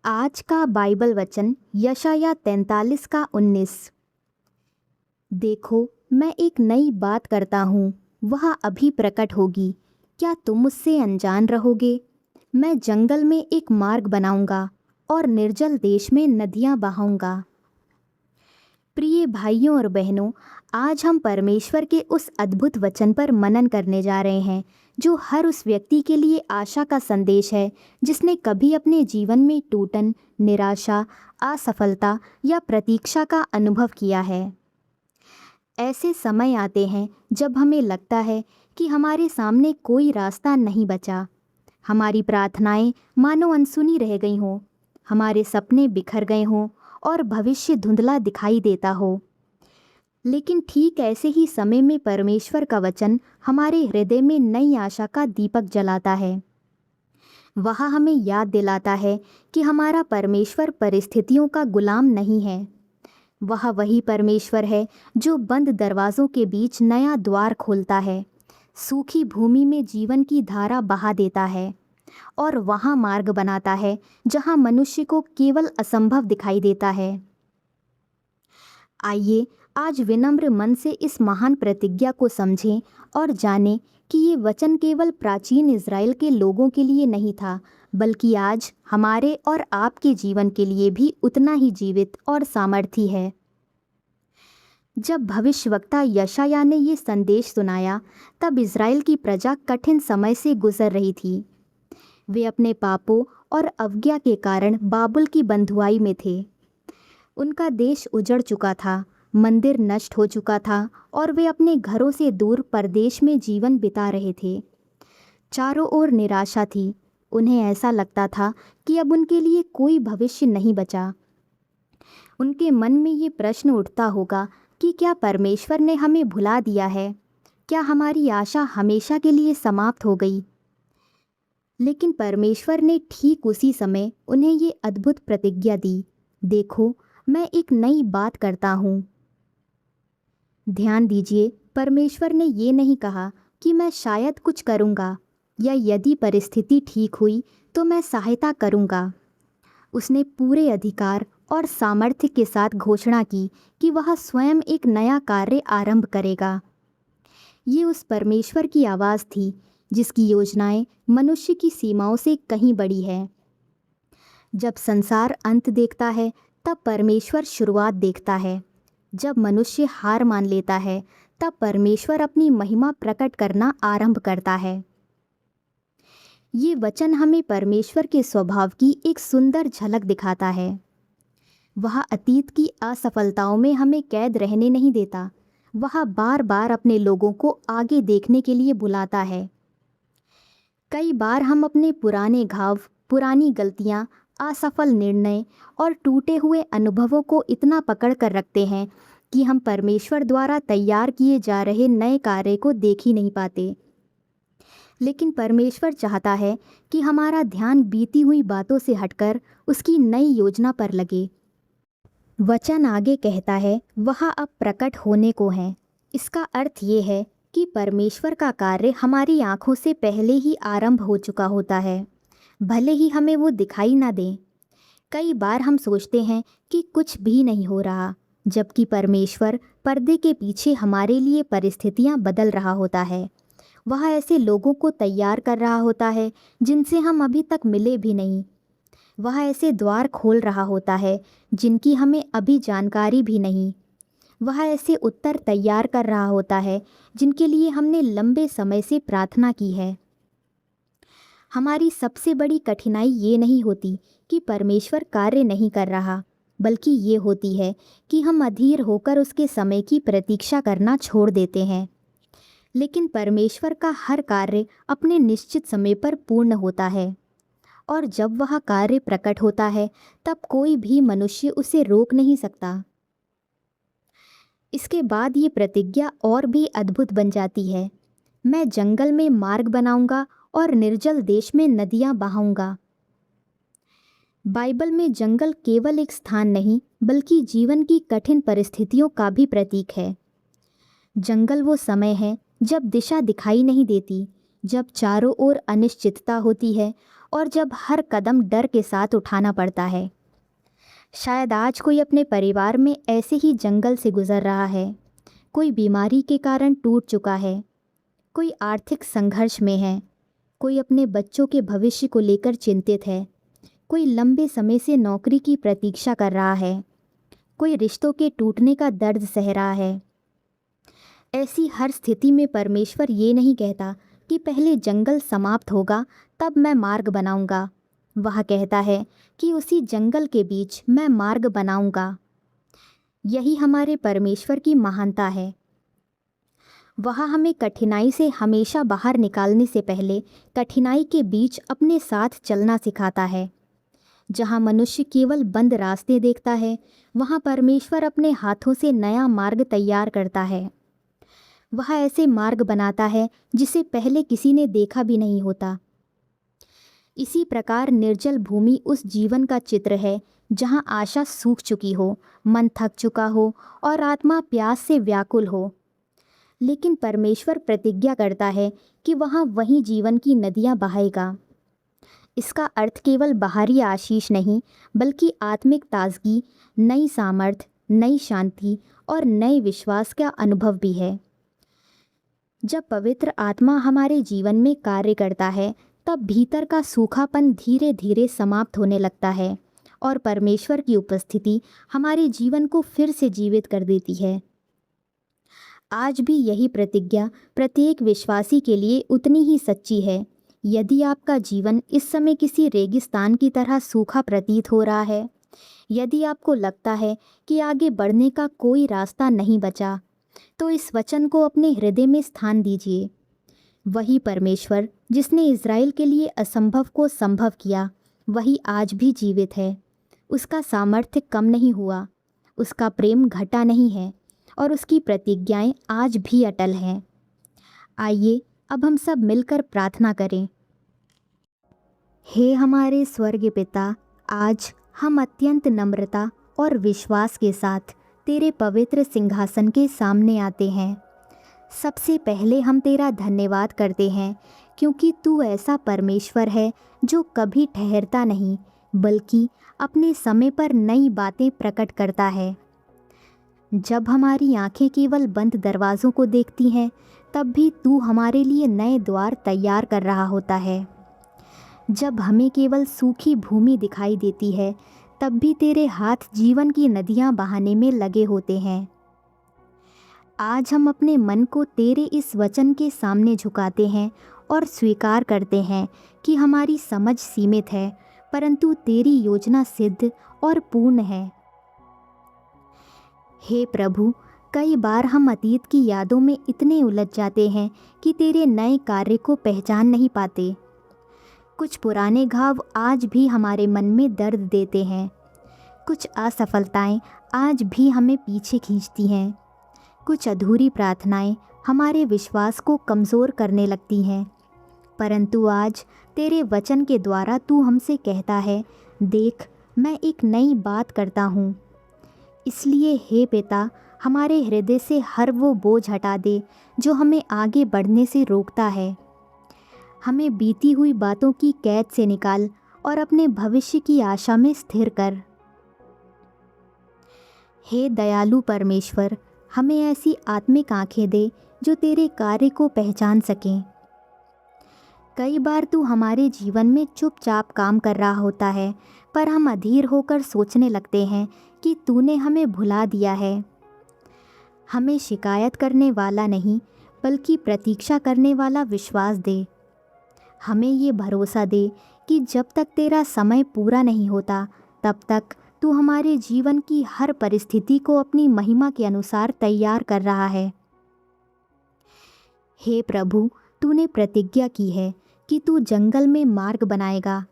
आज का बाइबल वचन यशाया 43 का 19। देखो, मैं एक नई बात करता हूँ, वह अभी प्रकट होगी, क्या तुम उससे अनजान रहोगे? मैं जंगल में एक मार्ग बनाऊंगा और निर्जल देश में नदियाँ बहाऊंगा। प्रिय भाइयों और बहनों, आज हम परमेश्वर के उस अद्भुत वचन पर मनन करने जा रहे हैं जो हर उस व्यक्ति के लिए आशा का संदेश है जिसने कभी अपने जीवन में टूटन, निराशा, असफलता या प्रतीक्षा का अनुभव किया है। ऐसे समय आते हैं जब हमें लगता है कि हमारे सामने कोई रास्ता नहीं बचा। हमारी प्रार्थनाएं मानो अनसुनी रह गई हों, हमारे सपने बिखर गए हों और भविष्य धुंधला दिखाई देता हो। लेकिन ठीक ऐसे ही समय में परमेश्वर का वचन हमारे हृदय में नई आशा का दीपक जलाता है। वह हमें याद दिलाता है कि हमारा परमेश्वर परिस्थितियों का गुलाम नहीं है। वह वही परमेश्वर है जो बंद दरवाज़ों के बीच नया द्वार खोलता है, सूखी भूमि में जीवन की धारा बहा देता है और वहाँ मार्ग बनाता है जहाँ मनुष्य को केवल असंभव दिखाई देता है। आइए आज विनम्र मन से इस महान प्रतिज्ञा को समझें और जानें कि ये वचन केवल प्राचीन इज़राइल के लोगों के लिए नहीं था, बल्कि आज हमारे और आपके जीवन के लिए भी उतना ही जीवित और सामर्थी है। जब भविष्यवक्ता यशायाह ने ये संदेश सुनाया, तब इज़राइल की प्रजा कठिन समय से गुजर रही थी। वे अपने पापों और अवज्ञा के कारण बाबुल की बंधुआई में थे। उनका देश उजड़ चुका था, मंदिर नष्ट हो चुका था और वे अपने घरों से दूर परदेश में जीवन बिता रहे थे। चारों ओर निराशा थी। उन्हें ऐसा लगता था कि अब उनके लिए कोई भविष्य नहीं बचा। उनके मन में ये प्रश्न उठता होगा कि क्या परमेश्वर ने हमें भुला दिया है? क्या हमारी आशा हमेशा के लिए समाप्त हो गई? लेकिन परमेश्वर ने ठीक उसी समय उन्हें ये अद्भुत प्रतिज्ञा दी, देखो, मैं एक नई बात करता हूँ। ध्यान दीजिए, परमेश्वर ने ये नहीं कहा कि मैं शायद कुछ करूँगा या यदि परिस्थिति ठीक हुई तो मैं सहायता करूँगा। उसने पूरे अधिकार और सामर्थ्य के साथ घोषणा की कि वह स्वयं एक नया कार्य आरंभ करेगा। ये उस परमेश्वर की आवाज़ थी जिसकी योजनाएं मनुष्य की सीमाओं से कहीं बड़ी है। जब संसार अंत देखता है, तब परमेश्वर शुरुआत देखता है। जब मनुष्य हार मान लेता है, तब परमेश्वर अपनी महिमा प्रकट करना आरंभ करता है। ये वचन हमें परमेश्वर के स्वभाव की एक सुंदर झलक दिखाता है। वह अतीत की असफलताओं में हमें कैद रहने नहीं देता। वह बार बार अपने लोगों को आगे देखने के लिए बुलाता है। कई बार हम अपने पुराने घाव, पुरानी गलतियाँ, असफल निर्णय और टूटे हुए अनुभवों को इतना पकड़ कर रखते हैं कि हम परमेश्वर द्वारा तैयार किए जा रहे नए कार्य को देख ही नहीं पाते। लेकिन परमेश्वर चाहता है कि हमारा ध्यान बीती हुई बातों से हटकर उसकी नई योजना पर लगे। वचन आगे कहता है, वह अब प्रकट होने को है। इसका अर्थ ये है कि परमेश्वर का कार्य हमारी आँखों से पहले ही आरंभ हो चुका होता है, भले ही हमें वो दिखाई ना दे। कई बार हम सोचते हैं कि कुछ भी नहीं हो रहा, जबकि परमेश्वर पर्दे के पीछे हमारे लिए परिस्थितियाँ बदल रहा होता है। वह ऐसे लोगों को तैयार कर रहा होता है जिनसे हम अभी तक मिले भी नहीं। वह ऐसे द्वार खोल रहा होता है जिनकी हमें अभी जानकारी भी नहीं। वह ऐसे उत्तर तैयार कर रहा होता है जिनके लिए हमने लंबे समय से प्रार्थना की है। हमारी सबसे बड़ी कठिनाई ये नहीं होती कि परमेश्वर कार्य नहीं कर रहा, बल्कि ये होती है कि हम अधीर होकर उसके समय की प्रतीक्षा करना छोड़ देते हैं। लेकिन परमेश्वर का हर कार्य अपने निश्चित समय पर पूर्ण होता है और जब वह कार्य प्रकट होता है, तब कोई भी मनुष्य उसे रोक नहीं सकता। इसके बाद ये प्रतिज्ञा और भी अद्भुत बन जाती है, मैं जंगल में मार्ग बनाऊंगा और निर्जल देश में नदियां बहाऊंगा। बाइबल में जंगल केवल एक स्थान नहीं, बल्कि जीवन की कठिन परिस्थितियों का भी प्रतीक है। जंगल वो समय है जब दिशा दिखाई नहीं देती, जब चारों ओर अनिश्चितता होती है और जब हर कदम डर के साथ उठाना पड़ता है। शायद आज कोई अपने परिवार में ऐसे ही जंगल से गुजर रहा है। कोई बीमारी के कारण टूट चुका है, कोई आर्थिक संघर्ष में है, कोई अपने बच्चों के भविष्य को लेकर चिंतित है, कोई लंबे समय से नौकरी की प्रतीक्षा कर रहा है, कोई रिश्तों के टूटने का दर्द सह रहा है। ऐसी हर स्थिति में परमेश्वर ये नहीं कहता कि पहले जंगल समाप्त होगा तब मैं मार्ग बनाऊंगा। वह कहता है कि उसी जंगल के बीच मैं मार्ग बनाऊंगा। यही हमारे परमेश्वर की महानता है। वह हमें कठिनाई से हमेशा बाहर निकालने से पहले कठिनाई के बीच अपने साथ चलना सिखाता है। जहाँ मनुष्य केवल बंद रास्ते देखता है, वहाँ परमेश्वर अपने हाथों से नया मार्ग तैयार करता है। वह ऐसे मार्ग बनाता है जिसे पहले किसी ने देखा भी नहीं होता। इसी प्रकार निर्जल भूमि उस जीवन का चित्र है जहाँ आशा सूख चुकी हो, मन थक चुका हो और आत्मा प्यास से व्याकुल हो। लेकिन परमेश्वर प्रतिज्ञा करता है कि वहाँ वही जीवन की नदियाँ बहाएगा। इसका अर्थ केवल बाहरी आशीष नहीं, बल्कि आत्मिक ताजगी, नई सामर्थ, नई शांति और नए विश्वास का अनुभव भी है। जब पवित्र आत्मा हमारे जीवन में कार्य करता है, तब भीतर का सूखापन धीरे धीरे समाप्त होने लगता है और परमेश्वर की उपस्थिति हमारे जीवन को फिर से जीवित कर देती है। आज भी यही प्रतिज्ञा प्रत्येक विश्वासी के लिए उतनी ही सच्ची है। यदि आपका जीवन इस समय किसी रेगिस्तान की तरह सूखा प्रतीत हो रहा है, यदि आपको लगता है कि आगे बढ़ने का कोई रास्ता नहीं बचा, तो इस वचन को अपने हृदय में स्थान दीजिए। वही परमेश्वर जिसने इज़राइल के लिए असंभव को संभव किया, वही आज भी जीवित है। उसका सामर्थ्य कम नहीं हुआ, उसका प्रेम घटा नहीं है और उसकी प्रतिज्ञाएं आज भी अटल हैं। आइए अब हम सब मिलकर प्रार्थना करें। हे हमारे स्वर्गीय पिता, आज हम अत्यंत नम्रता और विश्वास के साथ तेरे पवित्र सिंहासन के सामने आते हैं। सबसे पहले हम तेरा धन्यवाद करते हैं क्योंकि तू ऐसा परमेश्वर है जो कभी ठहरता नहीं, बल्कि अपने समय पर नई बातें प्रकट करता है। जब हमारी आंखें केवल बंद दरवाज़ों को देखती हैं, तब भी तू हमारे लिए नए द्वार तैयार कर रहा होता है। जब हमें केवल सूखी भूमि दिखाई देती है, तब भी तेरे हाथ जीवन की नदियाँ बहाने में लगे होते हैं। आज हम अपने मन को तेरे इस वचन के सामने झुकाते हैं और स्वीकार करते हैं कि हमारी समझ सीमित है, परंतु तेरी योजना सिद्ध और पूर्ण है। हे प्रभु, कई बार हम अतीत की यादों में इतने उलझ जाते हैं कि तेरे नए कार्य को पहचान नहीं पाते। कुछ पुराने घाव आज भी हमारे मन में दर्द देते हैं। कुछ असफलताएं आज भी हमें पीछे खींचती हैं। कुछ अधूरी प्रार्थनाएं हमारे विश्वास को कमज़ोर करने लगती हैं। परंतु आज तेरे वचन के द्वारा तू हमसे कहता है, देख, मैं एक नई बात करता हूँ। इसलिए हे पिता, हमारे हृदय से हर वो बोझ हटा दे जो हमें आगे बढ़ने से रोकता है। हमें बीती हुई बातों की कैद से निकाल और अपने भविष्य की आशा में स्थिर कर। हे दयालु परमेश्वर, हमें ऐसी आत्मिक आंखें दे जो तेरे कार्य को पहचान सकें। कई बार तू हमारे जीवन में चुपचाप काम कर रहा होता है, पर हम अधीर होकर सोचने लगते हैं कि तूने हमें भुला दिया है। हमें शिकायत करने वाला नहीं, बल्कि प्रतीक्षा करने वाला विश्वास दे। हमें ये भरोसा दे कि जब तक तेरा समय पूरा नहीं होता, तब तक तू हमारे जीवन की हर परिस्थिति को अपनी महिमा के अनुसार तैयार कर रहा है। हे प्रभु, तूने प्रतिज्ञा की है कि तू जंगल में मार्ग बनाएगा।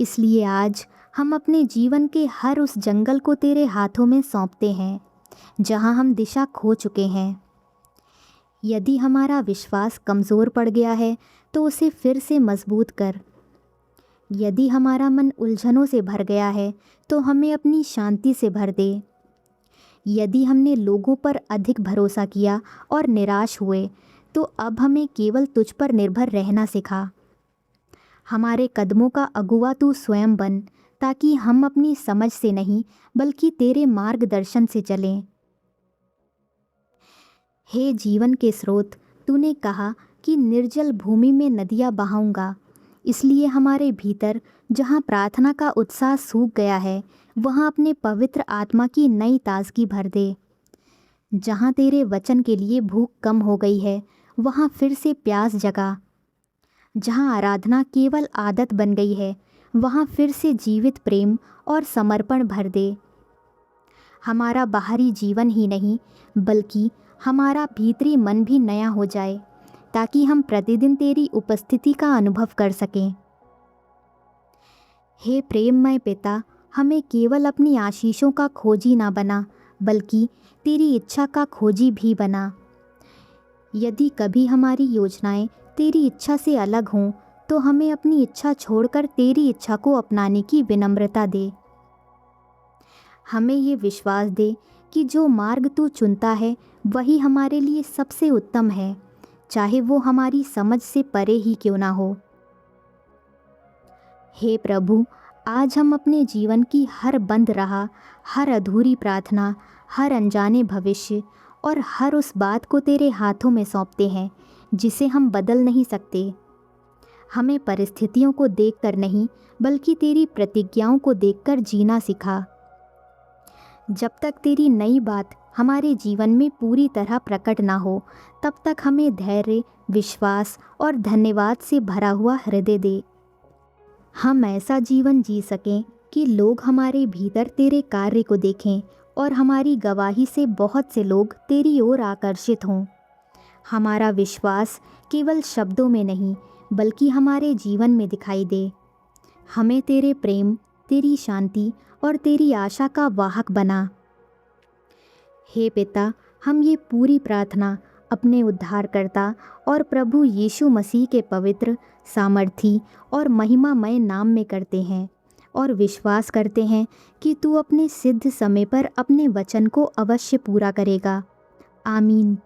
इसलिए आज हम अपने जीवन के हर उस जंगल को तेरे हाथों में सौंपते हैं जहां हम दिशा खो चुके हैं। यदि हमारा विश्वास कमज़ोर पड़ गया है, तो उसे फिर से मजबूत कर। यदि हमारा मन उलझनों से भर गया है, तो हमें अपनी शांति से भर दे। यदि हमने लोगों पर अधिक भरोसा किया और निराश हुए, तो अब हमें केवल तुझ पर निर्भर रहना सिखा। हमारे कदमों का अगुवा तू स्वयं बन, ताकि हम अपनी समझ से नहीं बल्कि तेरे मार्गदर्शन से चलें। हे जीवन के स्रोत, तूने कहा कि निर्जल भूमि में नदियाँ बहाऊंगा। इसलिए हमारे भीतर जहाँ प्रार्थना का उत्साह सूख गया है, वहाँ अपने पवित्र आत्मा की नई ताजगी भर दे। जहाँ तेरे वचन के लिए भूख कम हो गई है, वहाँ फिर से प्यास जगा। जहाँ आराधना केवल आदत बन गई है, वहाँ फिर से जीवित प्रेम और समर्पण भर दे। हमारा बाहरी जीवन ही नहीं बल्कि हमारा भीतरी मन भी नया हो जाए, ताकि हम प्रतिदिन तेरी उपस्थिति का अनुभव कर सकें। हे प्रेममय पिता, हमें केवल अपनी आशीषों का खोजी ना बना, बल्कि तेरी इच्छा का खोजी भी बना। यदि कभी हमारी योजनाएं तेरी इच्छा से अलग हों, तो हमें अपनी इच्छा छोड़कर तेरी इच्छा को अपनाने की विनम्रता दे। हमें ये विश्वास दे कि जो मार्ग तू चुनता है वही हमारे लिए सबसे उत्तम है, चाहे वो हमारी समझ से परे ही क्यों ना हो। हे प्रभु, आज हम अपने जीवन की हर बंद राह, हर अधूरी प्रार्थना, हर अनजाने भविष्य और हर उस बात को तेरे हाथों में सौंपते हैं जिसे हम बदल नहीं सकते। हमें परिस्थितियों को देखकर नहीं बल्कि तेरी प्रतिज्ञाओं को देखकर जीना सिखा। जब तक तेरी नई बात हमारे जीवन में पूरी तरह प्रकट ना हो, तब तक हमें धैर्य, विश्वास और धन्यवाद से भरा हुआ हृदय दे। हम ऐसा जीवन जी सकें कि लोग हमारे भीतर तेरे कार्य को देखें और हमारी गवाही से बहुत से लोग तेरी ओर आकर्षित हों। हमारा विश्वास केवल शब्दों में नहीं बल्कि हमारे जीवन में दिखाई दे। हमें तेरे प्रेम, तेरी शांति और तेरी आशा का वाहक बना। हे पिता, हम ये पूरी प्रार्थना अपने उद्धारकर्ता और प्रभु यीशु मसीह के पवित्र, सामर्थी और महिमामय नाम में करते हैं और विश्वास करते हैं कि तू अपने सिद्ध समय पर अपने वचन को अवश्य पूरा करेगा। आमीन।